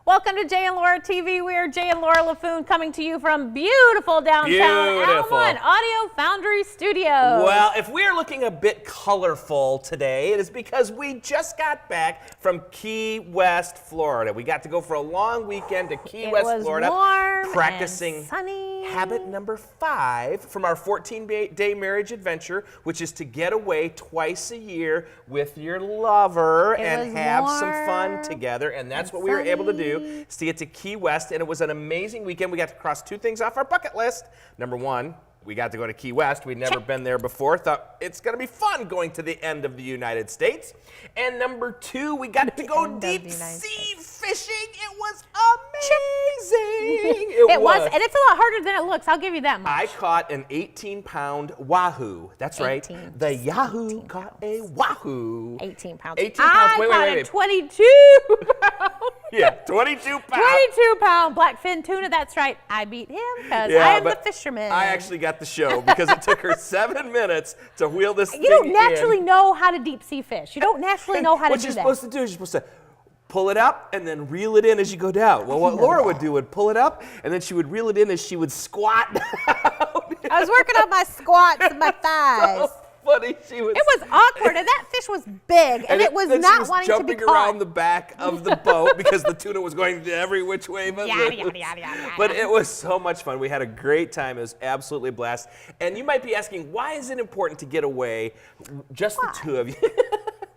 Welcome to Jay and Laura TV. We are Jay and Laura Laffoon coming to you from beautiful downtown Alma and Audio Foundry Studios. Well, if we are looking a bit colorful today, it is because we just got back from Key West, Florida. We got to go for a long weekend to Key West, Florida, warm practicing and sunny. habit number 5 from our 14-day marriage adventure, which is to get away twice a year with your lover and have some fun together. And that's what we were able to do, is to get to Key West. And it was an amazing weekend. We got to cross 2 things off our bucket list. Number 1, we got to go to Key West. We'd never been there before. Thought it's going to be fun going to the end of the United States. And number 2, we got to go deep sea fishing. It was amazing. It was. And it's a lot harder than it looks. I'll give you that much. I caught an 18-pound wahoo. That's right. The Yahoo caught a wahoo. 18 pounds. 18 pounds. I caught a 22 pound. Yeah, 22 pounds. 22-pound blackfin tuna. That's right. I beat him because I am the fisherman. I actually got the show because it took her 7 minutes to wheel this thing in. You don't naturally know how to deep sea fish. You don't naturally know how to do that. What you're supposed to do is you're supposed to pull it up and then reel it in as you go down. Well, what Laura would do would pull it up and then she would reel it in as she would squat down. I was working on my squats and my thighs. Funny. It was awkward, and that fish was big, and it was not wanting to be caught. Jumping around the back of the boat because the tuna was going every which way. But it was so much fun. We had a great time. It was absolutely a blast. And you might be asking, why is it important to get away, just the 2 of you?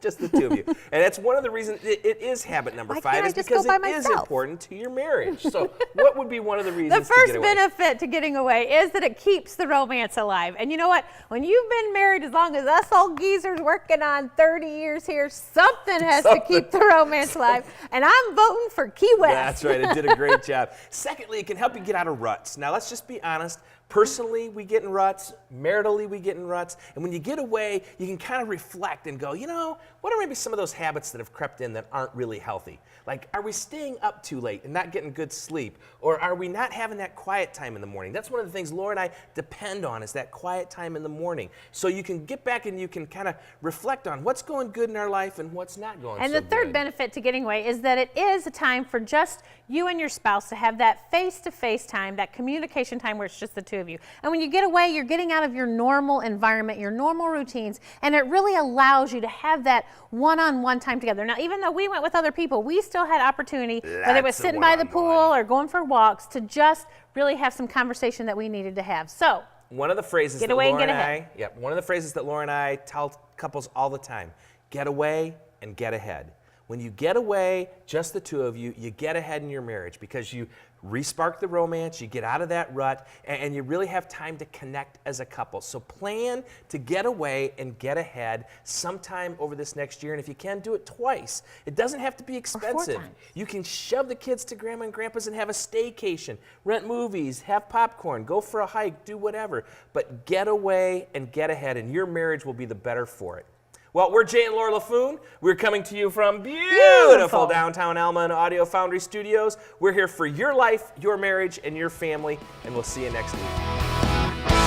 Just the 2 of you. And that's one of the reasons it is habit number 5 is because it is important to your marriage. So what would be one of the reasons to get away? The first benefit to getting away is that it keeps the romance alive. And you know what? When you've been married as long as us old geezers working on 30 years here, something has to keep the romance alive. And I'm voting for Key West. That's right. It did a great job. Secondly, it can help you get out of ruts. Now, let's just be honest. Personally, we get in ruts. Maritally, we get in ruts. And when you get away, you can kind of reflect and go, you know, what are maybe some of those habits that have crept in that aren't really healthy? Like, are we staying up too late and not getting good sleep? Or are we not having that quiet time in the morning? That's one of the things Laura and I depend on, is that quiet time in the morning. So you can get back and you can kind of reflect on what's going good in our life and what's not going so good. And the third benefit to getting away is that it is a time for just you and your spouse to have that face-to-face time, that communication time where it's just the 2 of you. And when you get away, you're getting out of your normal environment, your normal routines, and it really allows you to have that one-on-one time together. Now, even though we went with other people, we still had opportunity, whether it was sitting by the pool or going for walks, to just really have some conversation that we needed to have. So, one of the phrases that Laura and I tell couples all the time: get away and get ahead. When you get away, just the 2 of you, you get ahead in your marriage because you re-spark the romance, you get out of that rut, and you really have time to connect as a couple. So plan to get away and get ahead sometime over this next year. And if you can, do it twice. It doesn't have to be expensive. You can shove the kids to Grandma and Grandpa's and have a staycation, rent movies, have popcorn, go for a hike, do whatever. But get away and get ahead, and your marriage will be the better for it. Well, we're Jay and Laura Laffoon. We're coming to you from beautiful downtown Alma and Audio Foundry Studios. We're here for your life, your marriage, and your family, and we'll see you next week.